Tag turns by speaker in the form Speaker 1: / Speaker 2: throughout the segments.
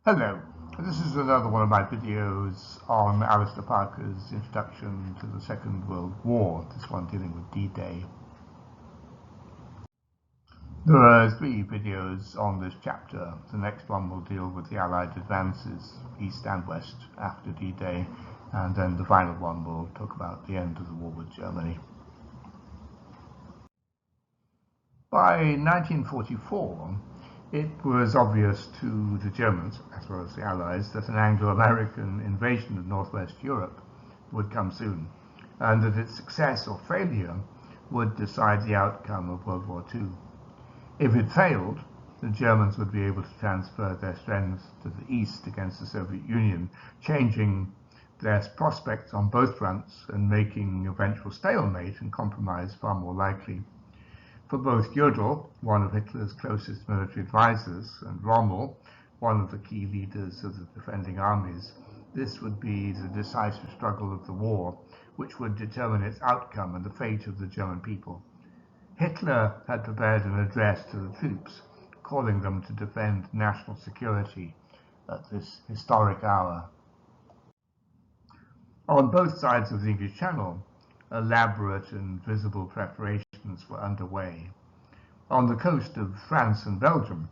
Speaker 1: Hello, this is another one of my videos on Alistair Parker's introduction to the Second World War, this one dealing with D-Day. There are 3 videos on this chapter. The next one will deal with the Allied advances east and west after D-Day, and then the final one will talk about the end of the war with Germany. By 1944, it was obvious to the Germans, as well as the Allies, that an Anglo-American invasion of northwest Europe would come soon, and that its success or failure would decide the outcome of World War II. If it failed, the Germans would be able to transfer their strength to the east against the Soviet Union, changing their prospects on both fronts and making eventual stalemate and compromise far more likely. For both Gödel, one of Hitler's closest military advisors, and Rommel, one of the key leaders of the defending armies, this would be the decisive struggle of the war, which would determine its outcome and the fate of the German people. Hitler had prepared an address to the troops, calling them to defend national security at this historic hour. On both sides of the English Channel, elaborate and visible preparations were underway. On the coast of France and Belgium,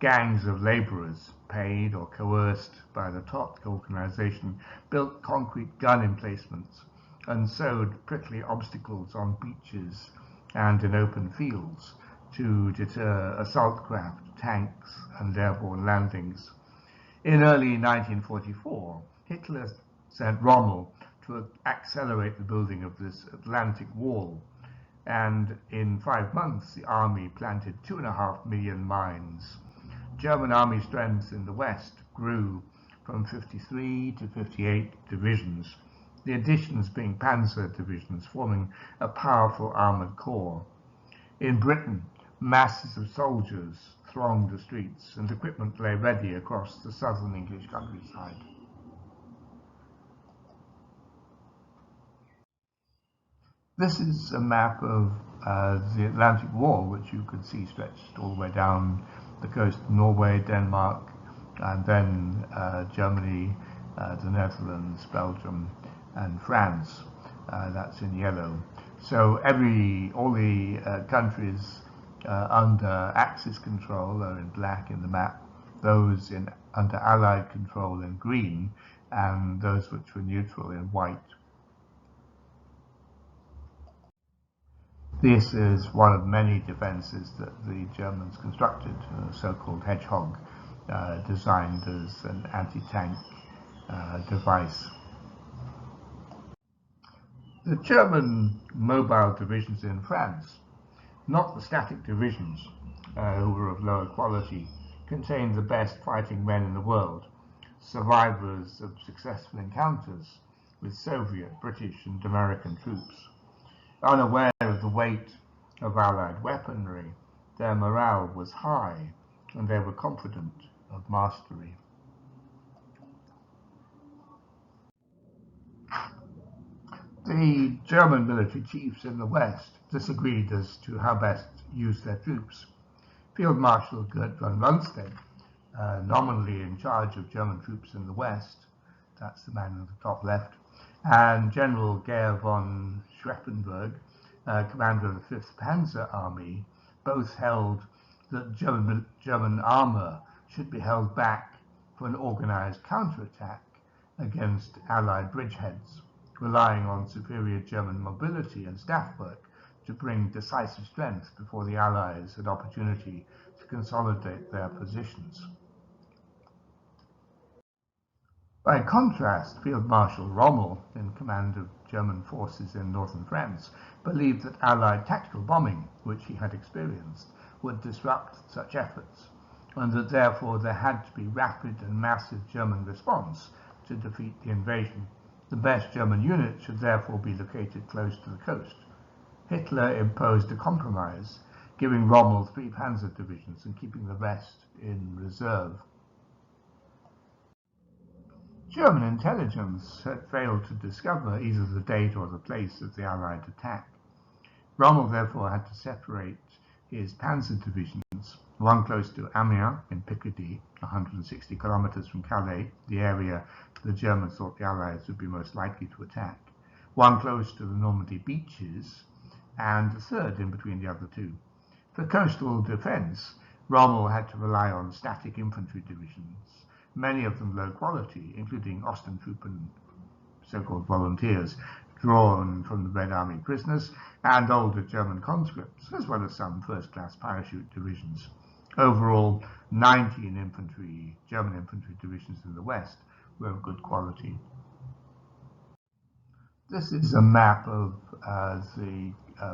Speaker 1: gangs of labourers, paid or coerced by the Todt organization, built concrete gun emplacements and sowed prickly obstacles on beaches and in open fields to deter assault craft, tanks, and airborne landings. In early 1944, Hitler sent Rommel to accelerate the building of this Atlantic Wall, and in 5 months the army planted 2.5 million mines. German army strength in the west grew from 53 to 58 divisions, the additions being panzer divisions forming a powerful armoured corps. In Britain, masses of soldiers thronged the streets and equipment lay ready across the southern English countryside. This is a map of the Atlantic Wall, which you could see stretched all the way down the coast of Norway, Denmark, and then Germany, the Netherlands, Belgium, and France. That's in yellow. So all the countries under Axis control are in black in the map, those under Allied control in green, and those which were neutral in white. This is one of many defences that the Germans constructed, a so-called Hedgehog, designed as an anti-tank device. The German mobile divisions in France, not the static divisions, who were of lower quality, contained the best fighting men in the world, survivors of successful encounters with Soviet, British, and American troops. Unaware of the weight of Allied weaponry, their morale was high, and they were confident of mastery. The German military chiefs in the West disagreed as to how best to use their troops. Field Marshal Gerd von Rundstedt, nominally in charge of German troops in the West, that's the man on the top left, and General Georg von Schreckenberg, commander of the 5th Panzer Army, both held that German armour should be held back for an organized counterattack against Allied bridgeheads, relying on superior German mobility and staff work to bring decisive strength before the Allies had opportunity to consolidate their positions. By contrast, Field Marshal Rommel, in command of German forces in northern France, believed that Allied tactical bombing, which he had experienced, would disrupt such efforts, and that therefore there had to be rapid and massive German response to defeat the invasion. The best German units should therefore be located close to the coast. Hitler imposed a compromise, giving Rommel 3 panzer divisions and keeping the rest in reserve. German intelligence had failed to discover either the date or the place of the Allied attack. Rommel therefore had to separate his panzer divisions, one close to Amiens in Picardy, 160 kilometers from Calais, the area the Germans thought the Allies would be most likely to attack, one close to the Normandy beaches, and a third in between the other two. For coastal defense, Rommel had to rely on static infantry divisions, many of them low quality, including Ostentruppen, so-called volunteers, drawn from the Red Army prisoners, and older German conscripts, as well as some first-class parachute divisions. Overall, 19 German infantry divisions in the west were of good quality. This is a map of the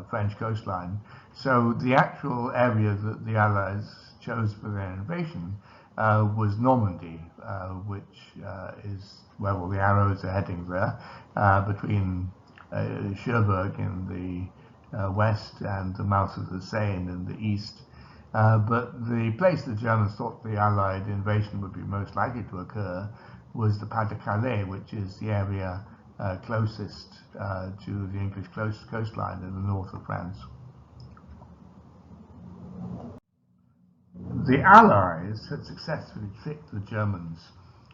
Speaker 1: French coastline. So the actual area that the Allies chose for their invasion was Normandy, which is where all the arrows are heading there, between Cherbourg in the west and the mouth of the Seine in the east. But the place the Germans thought the Allied invasion would be most likely to occur was the Pas de Calais, which is the area closest to the English coastline in the north of France. The Allies had successfully tricked the Germans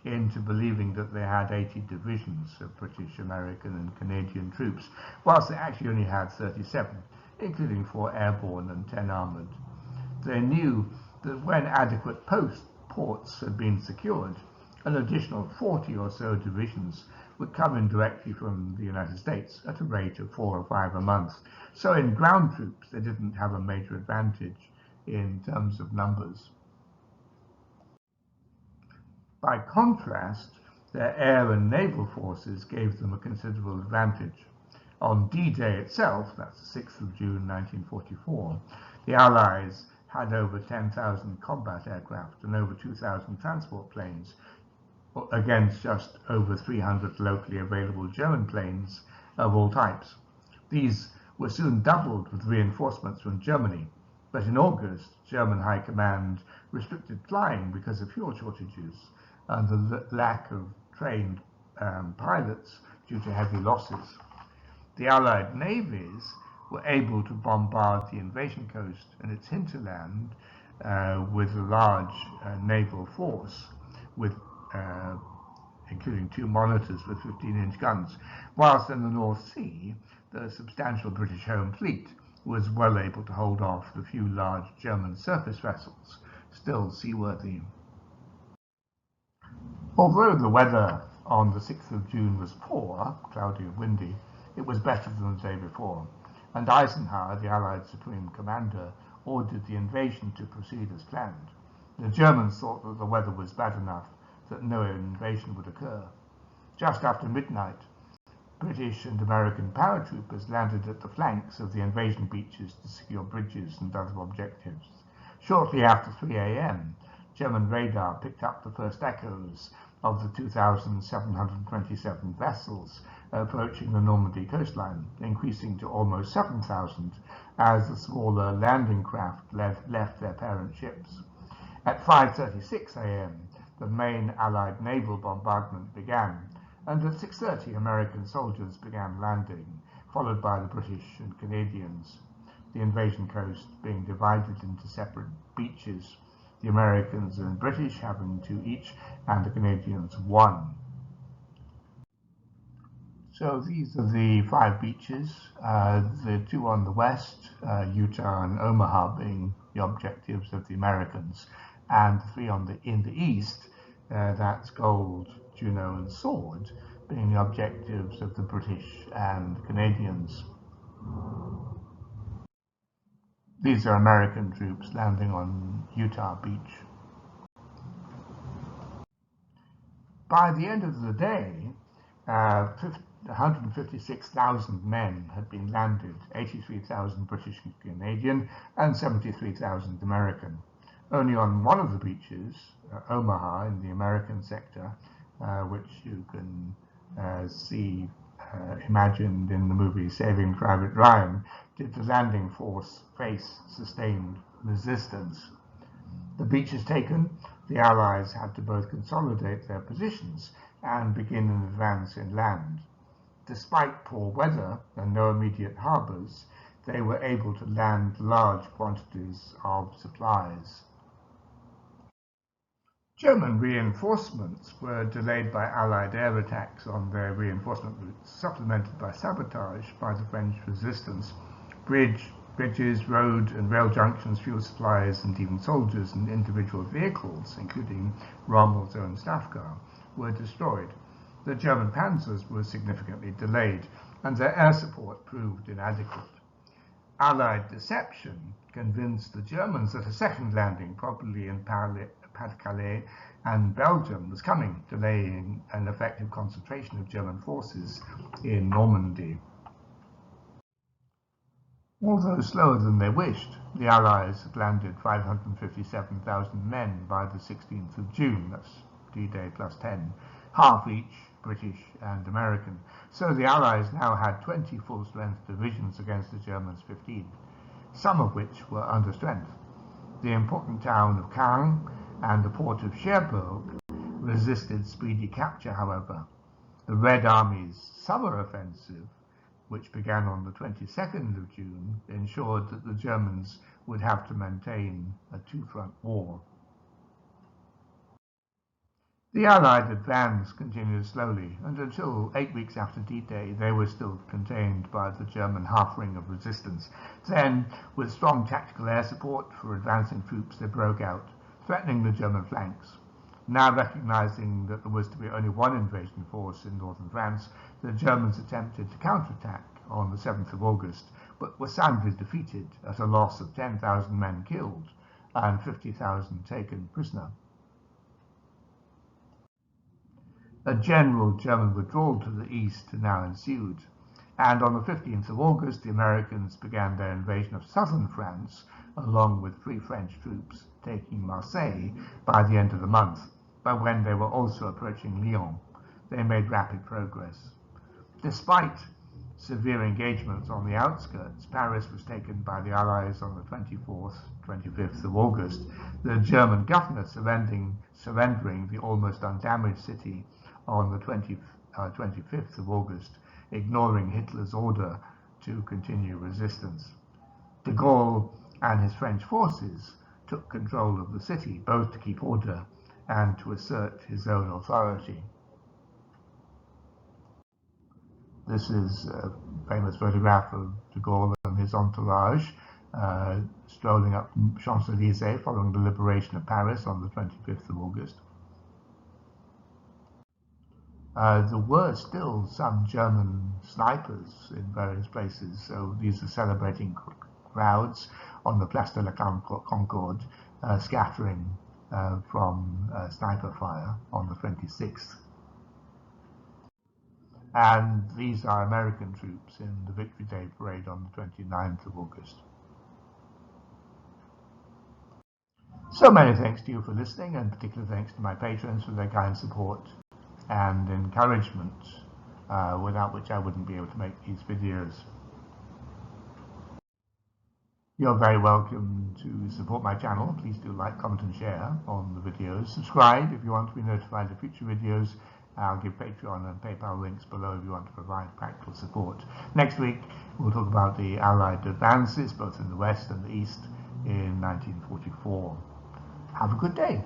Speaker 1: into believing that they had 80 divisions of British, American, and Canadian troops, whilst they actually only had 37, including 4 airborne and 10 armoured. They knew that when adequate ports had been secured, an additional 40 or so divisions would come in directly from the United States at a rate of 4 or 5 a month. So in ground troops, they didn't have a major advantage in terms of numbers. By contrast, their air and naval forces gave them a considerable advantage. On D-Day itself, that's the 6th of June 1944, the Allies had over 10,000 combat aircraft and over 2,000 transport planes, against just over 300 locally available German planes of all types. These were soon doubled with reinforcements from Germany, but in August, German High Command restricted flying because of fuel shortages and the lack of trained pilots due to heavy losses. The Allied navies were able to bombard the invasion coast and its hinterland with a large naval force, with including 2 monitors with 15-inch guns, whilst in the North Sea, the substantial British home fleet was well able to hold off the few large German surface vessels, still seaworthy. Although the weather on the 6th of June was poor, cloudy and windy, it was better than the day before, and Eisenhower, the Allied Supreme Commander, ordered the invasion to proceed as planned. The Germans thought that the weather was bad enough that no invasion would occur. Just after midnight, British and American paratroopers landed at the flanks of the invasion beaches to secure bridges and other objectives. Shortly after 3 a.m., German radar picked up the first echoes of the 2,727 vessels approaching the Normandy coastline, increasing to almost 7,000 as the smaller landing craft left their parent ships. At 5:36 a.m., the main Allied naval bombardment began, and at 6:30 American soldiers began landing, followed by the British and Canadians, the invasion coast being divided into separate beaches, the Americans and British having 2 each, and the Canadians 1. So these are the 5 beaches, the 2 on the west, Utah and Omaha being the objectives of the Americans, and the 3 in the east, that's Gold, Juno and Sword, being the objectives of the British and Canadians. These are American troops landing on Utah Beach. By the end of the day, 156,000 men had been landed, 83,000 British and Canadian, and 73,000 American. Only on one of the beaches, Omaha in the American sector, which you can see imagined in the movie Saving Private Ryan, did the landing force face sustained resistance. The beaches taken, the Allies had to both consolidate their positions and begin an advance inland. Despite poor weather and no immediate harbours, they were able to land large quantities of supplies. German reinforcements were delayed by Allied air attacks on their reinforcement routes, supplemented by sabotage by the French resistance. Bridges, road and rail junctions, fuel supplies, and even soldiers and individual vehicles, including Rommel's own staff car, were destroyed. The German panzers were significantly delayed, and their air support proved inadequate. Allied deception convinced the Germans that a second landing, probably in Pas-de-Calais and Belgium, was coming, delaying an effective concentration of German forces in Normandy. Although slower than they wished, the Allies had landed 557,000 men by the 16th of June, that's D-Day plus 10, half each British and American. So the Allies now had 20 full-strength divisions against the Germans' 15, some of which were under strength. The important town of Caen and the port of Cherbourg resisted speedy capture, however. The Red Army's summer offensive, which began on the 22nd of June, ensured that the Germans would have to maintain a two-front war. The Allied advance continued slowly, and until 8 weeks after D-Day, they were still contained by the German half-ring of resistance. Then, with strong tactical air support for advancing troops, they broke out, threatening the German flanks. Now recognizing that there was to be only one invasion force in northern France, the Germans attempted to counterattack on the 7th of August, but were soundly defeated at a loss of 10,000 men killed and 50,000 taken prisoner. A general German withdrawal to the east now ensued, and on the 15th of August the Americans began their invasion of southern France, along with Free French troops taking Marseille by the end of the month. But when they were also approaching Lyon, they made rapid progress. Despite severe engagements on the outskirts, Paris was taken by the Allies on the 25th of August, the German governor surrendering the almost undamaged city on the 25th of August, ignoring Hitler's order to continue resistance. De Gaulle and his French forces took control of the city, both to keep order and to assert his own authority. This is a famous photograph of de Gaulle and his entourage strolling up Champs-Élysées following the liberation of Paris on the 25th of August. There were still some German snipers in various places, so these are celebrating crowds on the Place de la Concorde, scattering from sniper fire on the 26th. And these are American troops in the Victory Day parade on the 29th of August. So many thanks to you for listening, and particular thanks to my patrons for their kind support and encouragement, without which I wouldn't be able to make these videos. You're very welcome to support my channel. Please do like, comment and share on the videos. Subscribe if you want to be notified of future videos. I'll give Patreon and PayPal links below if you want to provide practical support. Next week we'll talk about the Allied advances both in the West and the East in 1944. Have a good day.